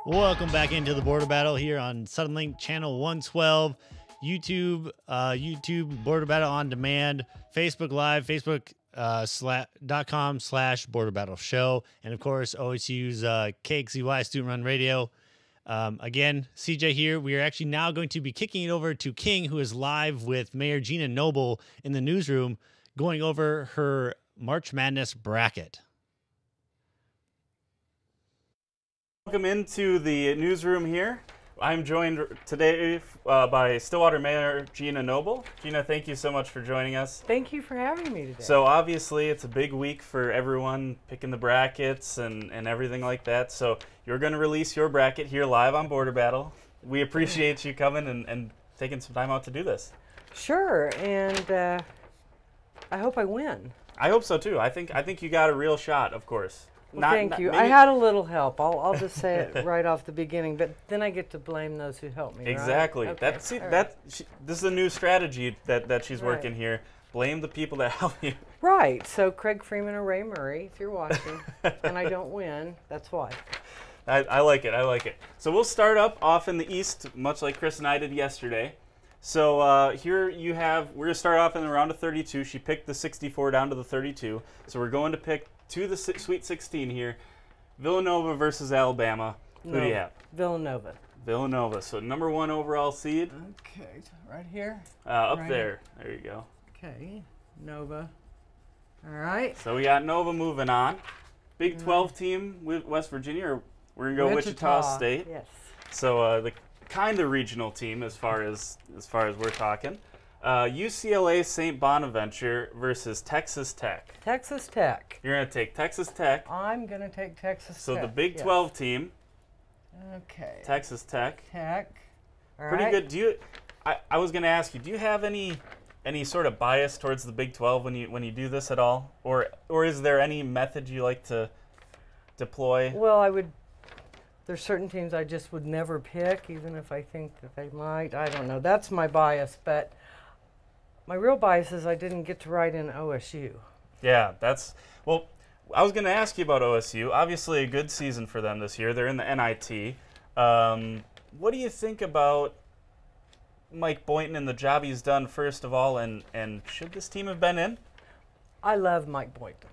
Welcome back into the Border Battle here on Suddenlink Channel 112, YouTube Border Battle on Demand, Facebook Live, Facebook.com/Border Battle Show, and of course OSU's KXCY Student Run Radio. Again, CJ here. We are actually now going to be kicking it over to King, who is live with Mayor Gina Noble in the newsroom, going over her March Madness bracket. Welcome into the newsroom here. I'm joined today by Stillwater Mayor Gina Noble. Gina, thank you so much for joining us. Thank you for having me today. So obviously it's a big week for everyone picking the brackets and everything like that. So you're going to release your bracket here live on Border Battle. We appreciate you coming and taking some time out to do this. Sure, and I hope I win. I hope so too. I think you got a real shot, of course. Well, thank you. I had a little help. I'll just say it right off the beginning, but then I get to blame those who helped me. Exactly. Right? Okay. This is a new strategy that she's working here. Blame the people that help you. Right. So Craig Freeman or Ray Murray, if you're watching, and I don't win, that's why. I like it. I like it. So we'll start up off in the East, much like Chris and I did yesterday. So here you have, we're going to start off in the round of 32. She picked the 64 down to the 32. So we're going to pick to the Sweet 16 here. Villanova versus Alabama. Who do you have? Villanova. Villanova. So #1 overall seed. Okay, right here. Up right there. There you go. Okay, Nova. All right. So we got Nova moving on. Big 12 team with West Virginia, or we're going to go Wichita State. Yes. So the kind of regional team as far as we're talking. UCLA St. Bonaventure versus Texas Tech. Texas Tech. You're going to take Texas Tech. I'm going to take Texas Tech. So the Big 12 team. Okay. Texas Tech. All Pretty right. good. Do you? I was going to ask you. Do you have any sort of bias towards the Big 12 when you do this at all, or is there any method you like to deploy? Well, there's certain teams I just would never pick, even if I think that they might. I don't know. That's my bias, but my real bias is I didn't get to write in OSU. Yeah, well, I was going to ask you about OSU. Obviously a good season for them this year. They're in the NIT. What do you think about Mike Boynton and the job he's done, first of all, and should this team have been in? I love Mike Boynton.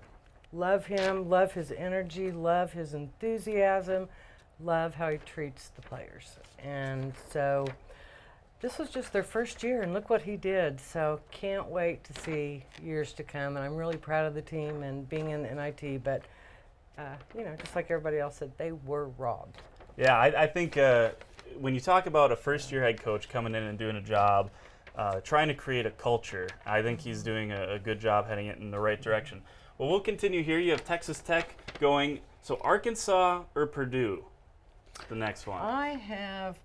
Love him, love his energy, love his enthusiasm, love how he treats the players. And so this was just their first year, and look what he did. So can't wait to see years to come. And I'm really proud of the team and being in the NIT. But, just like everybody else said, they were robbed. Yeah, I think when you talk about a first-year head coach coming in and doing a job, trying to create a culture, I think he's doing a good job heading it in the right direction. Well, we'll continue here. You have Texas Tech going. So Arkansas or Purdue, the next one? I have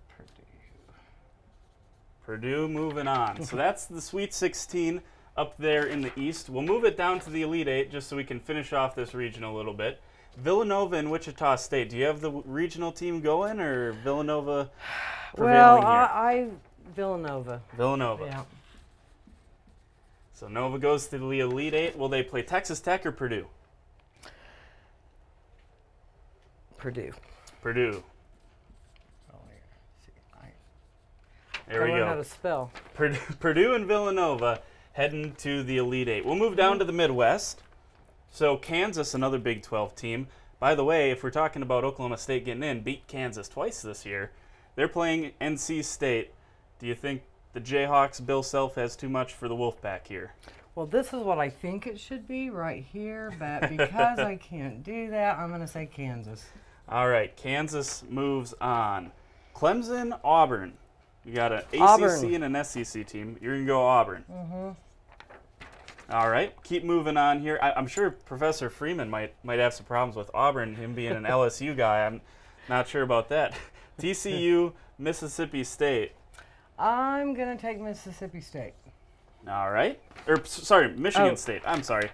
Purdue moving on. So that's the Sweet 16 up there in the East. We'll move it down to the Elite 8 just so we can finish off this region a little bit. Villanova and Wichita State. Do you have the regional team going, or Villanova prevailing here? Villanova. Villanova. Yeah. So Nova goes to the Elite 8. Will they play Texas Tech or Purdue? Purdue. Purdue. There we I learned how go. to spell. Purdue and Villanova heading to the Elite 8. We'll move down to the Midwest. So Kansas, another Big 12 team. By the way, if we're talking about Oklahoma State getting in, beat Kansas twice this year. They're playing NC State. Do you think the Jayhawks, Bill Self, has too much for the Wolfpack here? Well, this is what I think it should be right here, but because I can't do that, I'm going to say Kansas. All right, Kansas moves on. Clemson, Auburn. You got an ACC Auburn. and an SEC team. You're going to go Auburn. Mm-hmm. All right, keep moving on here. I'm sure Professor Freeman might have some problems with Auburn, him being an LSU guy. I'm not sure about that. TCU, Mississippi State. I'm going to take Mississippi State. All right. Sorry, Michigan State. I'm sorry.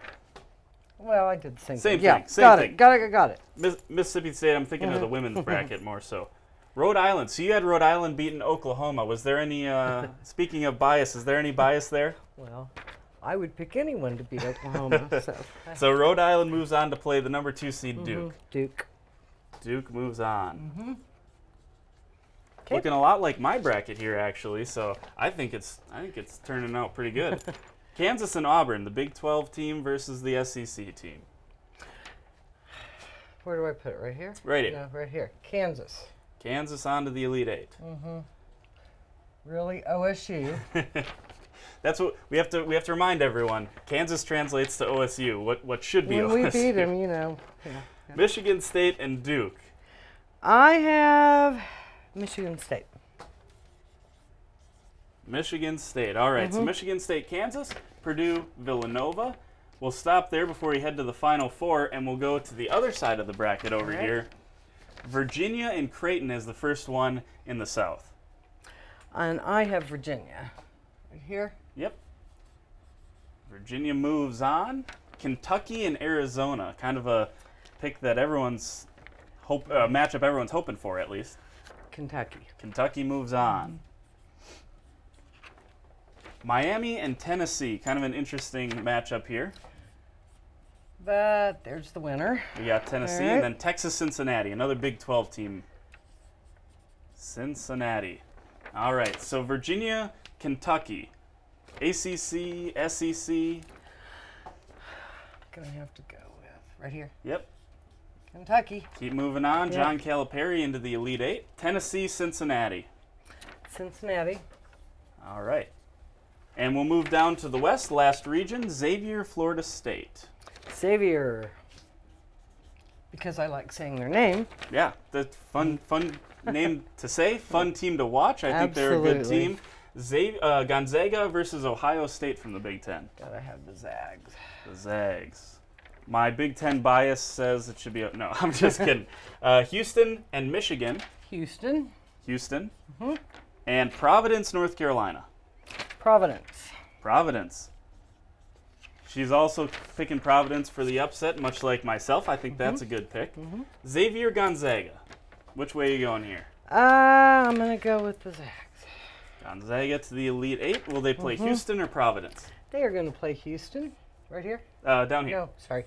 Well, I did the same thing. thing. Yeah, Same thing. Got it. Mississippi State, I'm thinking of the women's bracket more so. Rhode Island. So you had Rhode Island beating Oklahoma. Was there any, speaking of bias, is there any bias there? Well, I would pick anyone to beat Oklahoma. So Rhode Island moves on to play the #2 seed Duke. Duke. Duke moves on. Looking a lot like my bracket here, actually. So I think it's turning out pretty good. Kansas and Auburn, the Big 12 team versus the SEC team. Where do I put it? Right here? Right here. No, right here. Kansas. Kansas on to the Elite Eight. Really, OSU. That's what we have to remind everyone. Kansas translates to OSU. What should be when OSU. we beat them, you know. Yeah. Michigan State and Duke. I have Michigan State. Michigan State. All right, so Michigan State, Kansas, Purdue, Villanova. We'll stop there before we head to the Final Four, and we'll go to the other side of the bracket over here. Virginia and Creighton is the first one in the South. And I have Virginia. Right here. Yep. Virginia moves on. Kentucky and Arizona, kind of a pick that everyone's matchup everyone's hoping for, at least. Kentucky. Kentucky moves on. Miami and Tennessee, kind of an interesting matchup here. But there's the winner. We got Tennessee and then Texas-Cincinnati, another Big 12 team. Cincinnati. All right, so Virginia, Kentucky, ACC, SEC. Gonna have to go with right here. Yep. Kentucky. Keep moving on. Yep. John Calipari into the Elite Eight. Tennessee, Cincinnati. Cincinnati. All right. And we'll move down to the West, last region, Xavier, Florida State. Xavier. Because I like saying their name. Yeah, that's fun name to say, fun team to watch. I think they're a good team. Gonzaga versus Ohio State from the Big Ten. Gotta have the Zags. The Zags. My Big Ten bias says it should be. No, I'm just kidding. Houston and Michigan. Houston. Houston. And Providence, North Carolina. Providence. Providence. She's also picking Providence for the upset, much like myself. I think that's a good pick. Xavier, Gonzaga. Which way are you going here? I'm going to go with the Zags. Gonzaga to the Elite Eight. Will they play Houston or Providence? They are going to play Houston. Right here? Down here. No, sorry.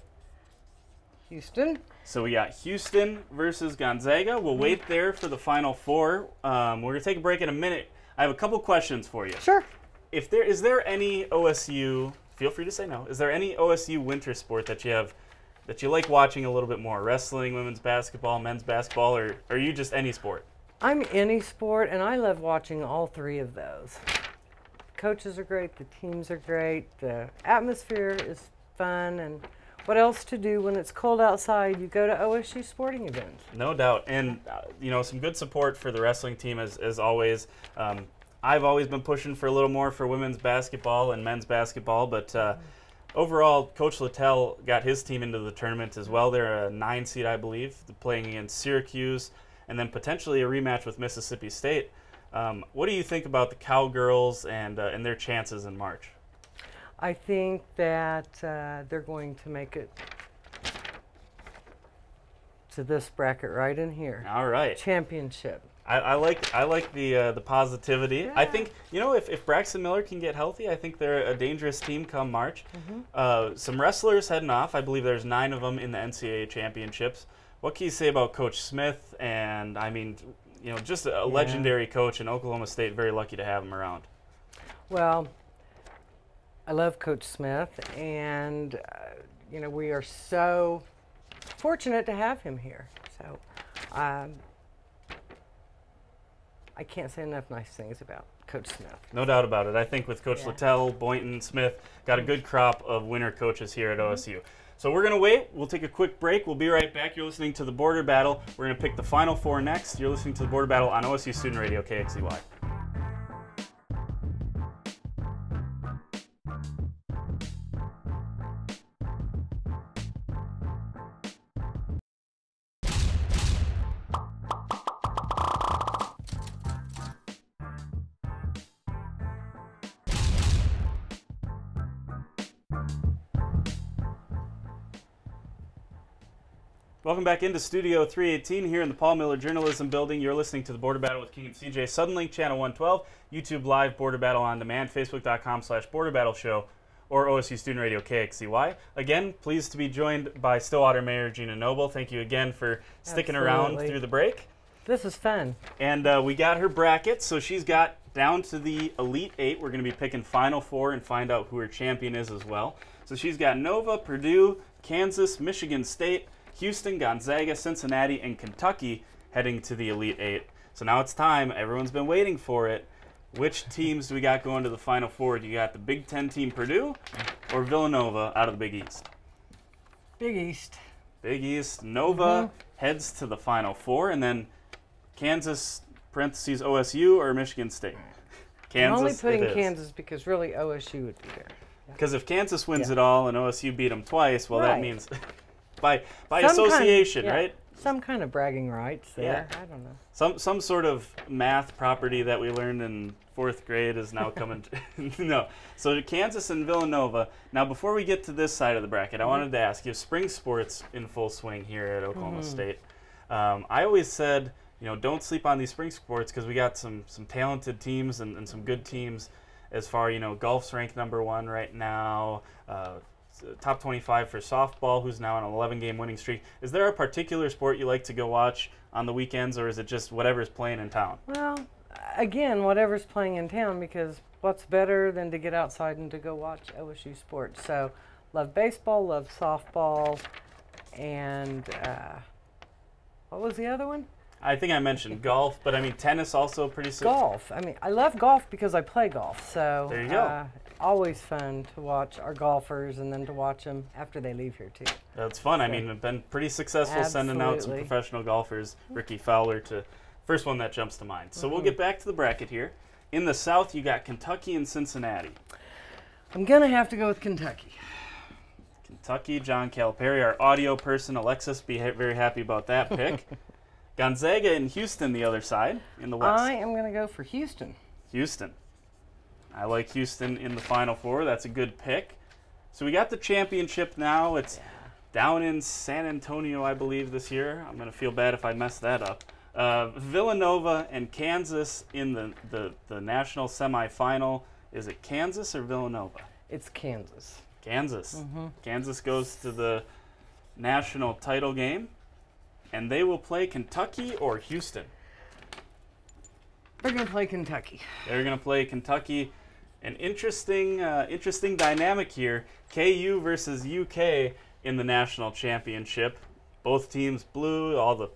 Houston. So we got Houston versus Gonzaga. We'll wait there for the Final Four. We're going to take a break in a minute. I have a couple questions for you. Sure. Is there any OSU, feel free to say no, is there any OSU winter sport that you like watching a little bit more? Wrestling, women's basketball, men's basketball, or are you just any sport? I'm any sport, and I love watching all three of those. Coaches are great, the teams are great, the atmosphere is fun, and what else to do when it's cold outside? You go to OSU sporting events. No doubt, and some good support for the wrestling team as always. I've always been pushing for a little more for women's basketball and men's basketball, but overall, Coach Littell got his team into the tournament as well. They're a 9 seed, I believe, playing against Syracuse, and then potentially a rematch with Mississippi State. What do you think about the Cowgirls and their chances in March? I think that they're going to make it to this bracket right in here. All right. Championship. I like the positivity. Yeah. I think if Braxton Miller can get healthy, I think they're a dangerous team come March. Some wrestlers heading off. I believe there's 9 of them in the NCAA championships. What can you say about Coach Smith? And I mean, just a legendary coach in Oklahoma State. Very lucky to have him around. Well, I love Coach Smith, and we are so fortunate to have him here. So I can't say enough nice things about Coach Smith. No doubt about it. I think with Coach Littell, Boynton, Smith, got a good crop of winter coaches here at OSU. So we're going to wait. We'll take a quick break. We'll be right back. You're listening to The Border Battle. We're going to pick the Final Four next. You're listening to The Border Battle on OSU Student Radio, KXCY. Welcome back into Studio 318 here in the Paul Miller Journalism Building. You're listening to The Border Battle with King and CJ. Suddenlink Channel 112, YouTube Live, Border Battle on Demand, Facebook.com/Border Battle Show, or OSU Student Radio KXCY. Again, pleased to be joined by Stillwater Mayor Gina Noble. Thank you again for sticking around through the break. This is fun. And we got her bracket, so she's got down to the Elite Eight. We're going to be picking Final Four and find out who her champion is as well. So she's got Nova, Purdue, Kansas, Michigan State, Houston, Gonzaga, Cincinnati, and Kentucky heading to the Elite Eight. So now it's time. Everyone's been waiting for it. Which teams do we got going to the Final Four? Do you got the Big Ten team Purdue or Villanova out of the Big East? Big East. Big East. Nova heads to the Final Four, and then Kansas, parentheses, OSU or Michigan State? Kansas. I'm only putting Kansas because really OSU would be there. Because if Kansas wins it all and OSU beat them twice, well, that means by Some association, kind of, right? Some kind of bragging rights there. I don't know. Some sort of math property that we learned in 4th grade is now coming. No. So Kansas and Villanova. Now, before we get to this side of the bracket, I wanted to ask you, spring sports in full swing here at Oklahoma State. I always said, don't sleep on these spring sports because we got some talented teams and some good teams as far, golf's ranked #1 right now. Top 25 for softball, who's now on an 11-game winning streak. Is there a particular sport you like to go watch on the weekends, or is it just whatever's playing in town? Well, again, whatever's playing in town, because what's better than to get outside and to go watch OSU sports? So, love baseball, love softball, and what was the other one? I think I mentioned golf, but I mean tennis also pretty. Golf. I mean, I love golf because I play golf. So there you go. Always fun to watch our golfers and then to watch them after they leave here too. That's fun. So, I mean, we've been pretty successful sending out some professional golfers. Ricky Fowler to first one that jumps to mind. So we'll get back to the bracket here. In the South, you got Kentucky and Cincinnati. I'm gonna have to go with Kentucky. Kentucky, John Calipari, our audio person, Alexis, be very happy about that pick. Gonzaga and Houston, the other side, in the West. I am going to go for Houston. Houston. I like Houston in the Final Four. That's a good pick. So we got the championship now. It's down in San Antonio, I believe, this year. I'm going to feel bad if I mess that up. Villanova and Kansas in the national semifinal. Is it Kansas or Villanova? It's Kansas. Kansas. Kansas goes to the national title game. And they will play Kentucky or Houston? They're going to play Kentucky. They're going to play Kentucky. An interesting dynamic here. KU versus UK in the national championship. Both teams blue, all the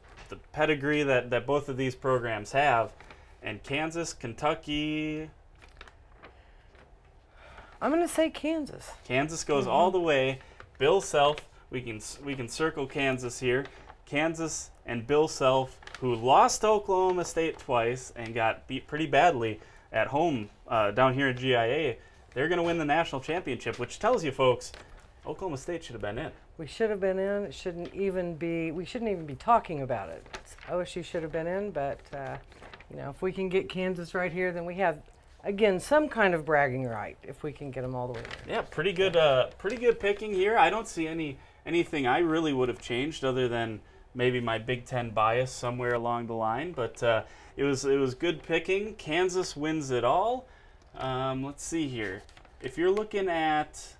pedigree that both of these programs have. And Kansas, Kentucky. I'm going to say Kansas. Kansas goes all the way. Bill Self, we can circle Kansas here. Kansas and Bill Self, who lost to Oklahoma State twice and got beat pretty badly at home down here at GIA, they're going to win the national championship, which tells you, folks, Oklahoma State should have been in. We should have been in. It shouldn't even be. We shouldn't even be talking about it. OSU should have been in, but if we can get Kansas right here, then we have, again, some kind of bragging right if we can get them all the way in. Yeah, pretty good picking here. I don't see anything I really would have changed other than maybe my Big Ten bias somewhere along the line, but it was good picking. Kansas wins it all. Let's see here. If you're looking at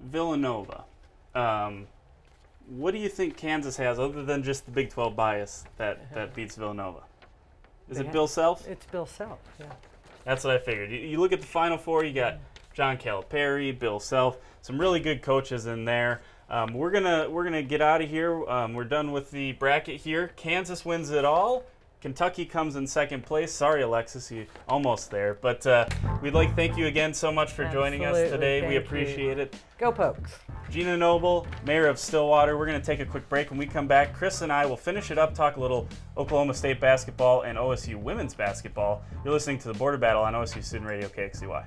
Villanova, what do you think Kansas has other than just the Big 12 bias that beats Villanova? Is it Bill Self? It's Bill Self, yeah. That's what I figured. You look at the Final Four, you got John Calipari, Bill Self, some really good coaches in there. We're gonna get out of here. We're done with the bracket here. Kansas wins it all. Kentucky comes in second place. Sorry, Alexis, you almost there. But we'd like to thank you again so much for joining us today. We appreciate it. Go Pokes. Gina Noble, Mayor of Stillwater. We're going to take a quick break. When we come back, Chris and I will finish it up, talk a little Oklahoma State basketball and OSU women's basketball. You're listening to The Border Battle on OSU Student Radio KXCY.